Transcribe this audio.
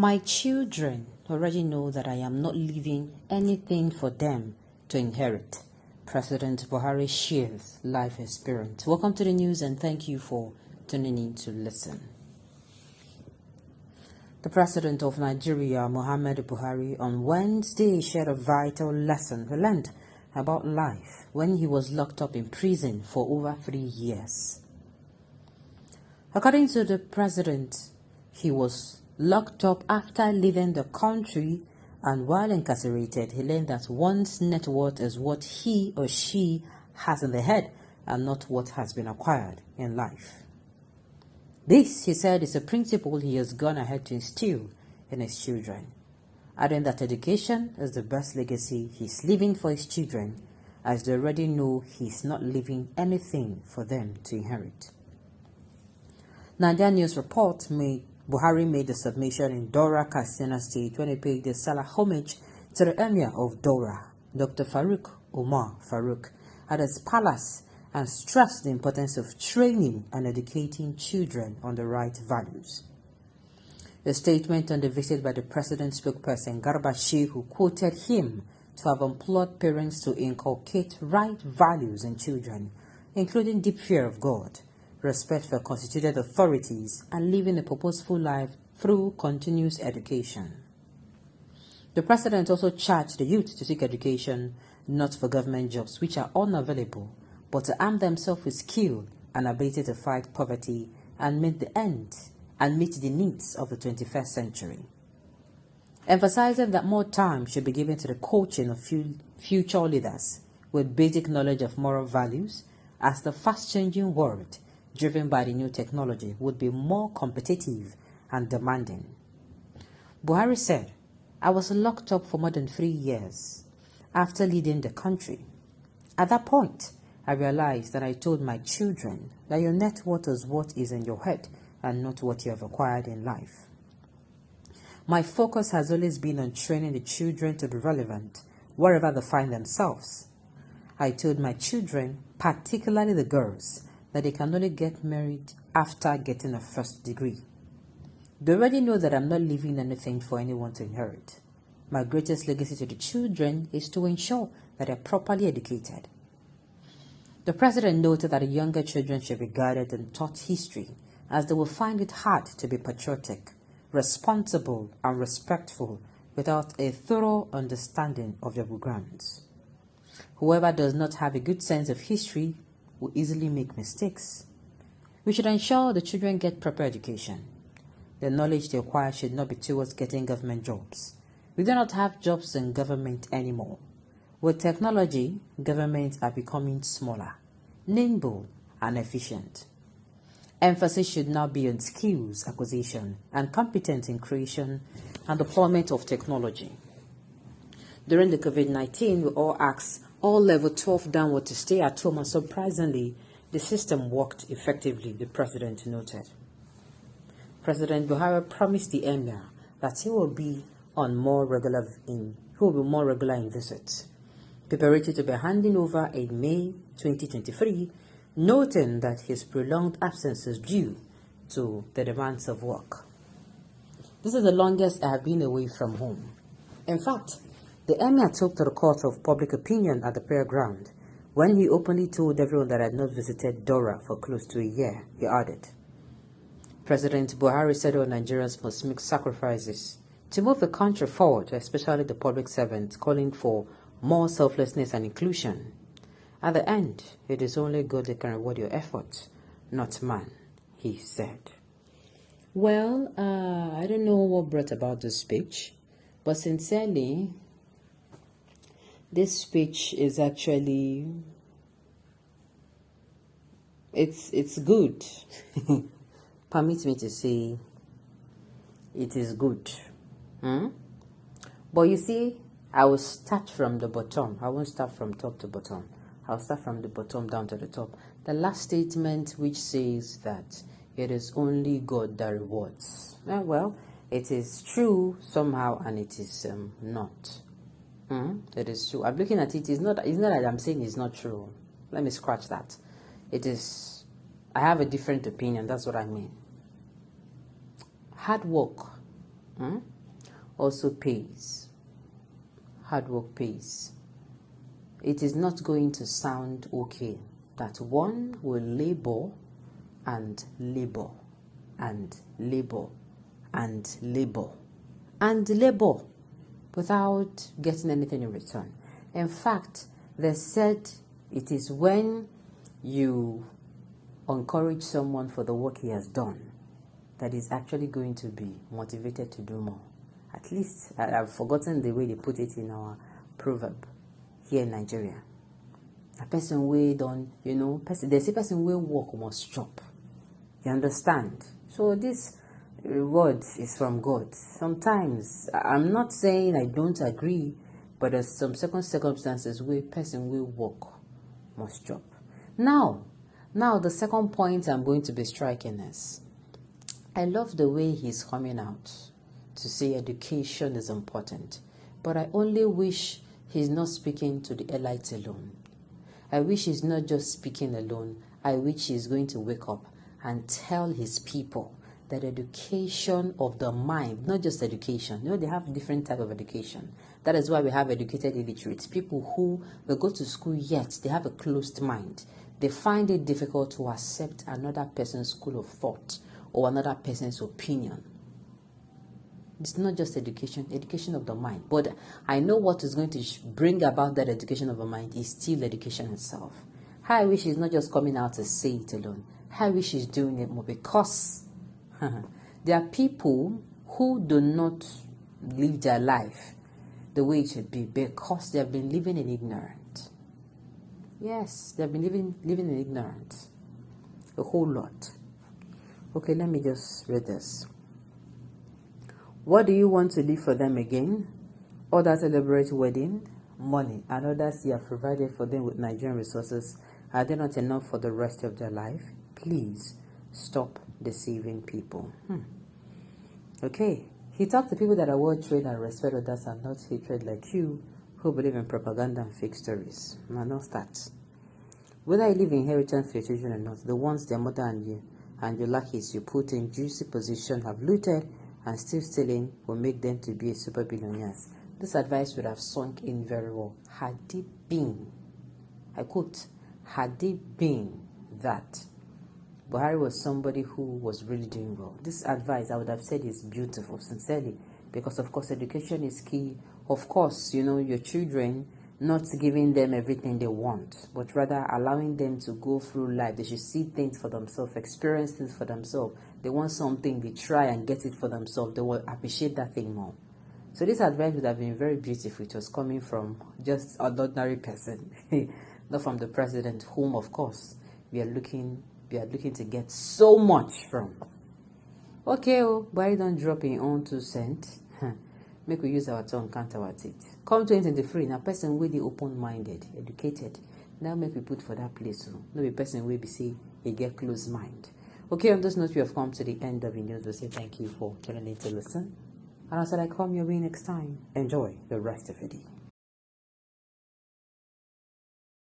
My children already know that I am not leaving anything for them to inherit. President Buhari shares life experience. Welcome to the news and thank you for tuning in to listen. The President of Nigeria, Muhammadu Buhari, on Wednesday shared a vital lesson he learned about life when he was locked up in prison for over 3 years. According to the President, he was locked up after leaving the country, and while incarcerated, he learned that one's net worth is what he or she has in the head and not what has been acquired in life. This, he said, is a principle he has gone ahead to instill in his children, adding that education is the best legacy he's leaving for his children, as they already know he's not leaving anything for them to inherit. Nigerian news report Buhari made the submission in Daura, Katsina State when he paid the solemn homage to the Emir of Daura, Dr. Faruk Umar Faruk, at his palace and stressed the importance of training and educating children on the right values. A statement on the visit by the president's spokesperson Garba Shehu quoted him to have implored parents to inculcate right values in children, including deep fear of God, respect for constituted authorities, and living a purposeful life through continuous education. The president also charged the youth to seek education not for government jobs, which are unavailable, but to arm themselves with skill and ability to fight poverty and meet the needs of the 21st century. Emphasizing that more time should be given to the coaching of future leaders with basic knowledge of moral values, as the fast-changing world driven by the new technology would be more competitive and demanding. Buhari said, "I was locked up for more than 3 years after leading the country. At that point, I realized that I told my children that your net worth is what is in your head and not what you have acquired in life. My focus has always been on training the children to be relevant wherever they find themselves. I told my children, particularly the girls, that they can only get married after getting a first degree. They already know that I'm not leaving anything for anyone to inherit. My greatest legacy to the children is to ensure that they're properly educated." The president noted that the younger children should be guided and taught history, as they will find it hard to be patriotic, responsible, and respectful without a thorough understanding of their backgrounds. Whoever does not have a good sense of history will easily make mistakes. We should ensure the children get proper education. The knowledge they acquire should not be towards getting government jobs. We do not have jobs in government anymore. With technology, governments are becoming smaller, nimble, and efficient. Emphasis should now be on skills acquisition and competence in creation and deployment of technology. During the COVID-19, we all asked all level 12 downward to stay at home, and surprisingly, the system worked effectively, the president noted. President Buhari promised the emir that he will be more regular in visits, preparatory to be handing over in May 2023, noting that his prolonged absence is due to the demands of work. "This is the longest I have been away from home. In fact, the emir took to the court of public opinion at the prayer ground when he openly told everyone that I had not visited Daura for close to a year," he added. President Buhari said all Nigerians must make sacrifices to move the country forward, especially the public servants, calling for more selflessness and inclusion. "At the end, it is only God that can reward your efforts, not man," he said. Well, I don't know what brought about this speech, but sincerely, this speech is actually, it's good. Permit me to say it is good. But you see, I will start from the bottom. I won't start from top to bottom. I'll start from the bottom down to the top. The last statement, which says that it is only God that rewards. Well, it is true somehow, and it is not. It is true. I'm looking at it. It's not that I'm saying it's not true. Let me scratch that. It is. I have a different opinion. That's what I mean. Hard work also pays. Hard work pays. It is not going to sound okay that one will labor and labor and labor and labor and labor without getting anything in return. In fact, they said it is when you encourage someone for the work he has done that is actually going to be motivated to do more. At least, I've forgotten the way they put it in our proverb here in Nigeria. A person way done, there's a person way work must chop. You understand? So this word is from God. Sometimes, I'm not saying I don't agree, but there's some second circumstances where person will work must chop. Now, the second point I'm going to be striking is, I love the way he's coming out to say education is important, but I only wish he's not speaking to the elites alone. I wish he's not just speaking alone. I wish he's going to wake up and tell his people that education of the mind, not just education. They have different type of education. That is why we have educated illiterates, people who will go to school yet they have a closed mind. They find it difficult to accept another person's school of thought or another person's opinion. It's not just education of the mind. But I know what is going to bring about that education of the mind is still education itself. How I wish he's not just coming out to say it alone. How I wish he's doing it more, because there are people who do not live their life the way it should be because they have been living in ignorance. Yes, they have been living in ignorance. A whole lot. Okay, let me just read this. What do you want to leave for them again? Others celebrate wedding, money, and others you have provided for them with Nigerian resources. Are they not enough for the rest of their life? Please stop deceiving people. Okay. He talked to people that are well trained and respect others and not hatred like you, who believe in propaganda and fake stories. Now, not that. Whether you leave inheritance for your children or not, the ones their mother and your lackeys you put in juicy position have looted and still stealing will make them to be a super billionaires. This advice would have sunk in very well had it been, I quote, had it been that Buhari was somebody who was really doing well. This advice, I would have said, is beautiful, sincerely, because of course education is key. Of course, your children, not giving them everything they want, but rather allowing them to go through life. They should see things for themselves, experience things for themselves. They want something, they try and get it for themselves. They will appreciate that thing more. So this advice would have been very beautiful. It was coming from just an ordinary person, not from the president, whom of course we are looking to get so much from. Okay, Buhari don't drop in own 2 cents. Make we use our tongue, count our teeth. Come 2023, now person will be open-minded, educated. Now make we put for that place. No be person will be say he get closed mind. Okay, on this note, we have come to the end of the news. We'll say thank you for tuning in to listen. And until I come your way next time, enjoy the rest of the day.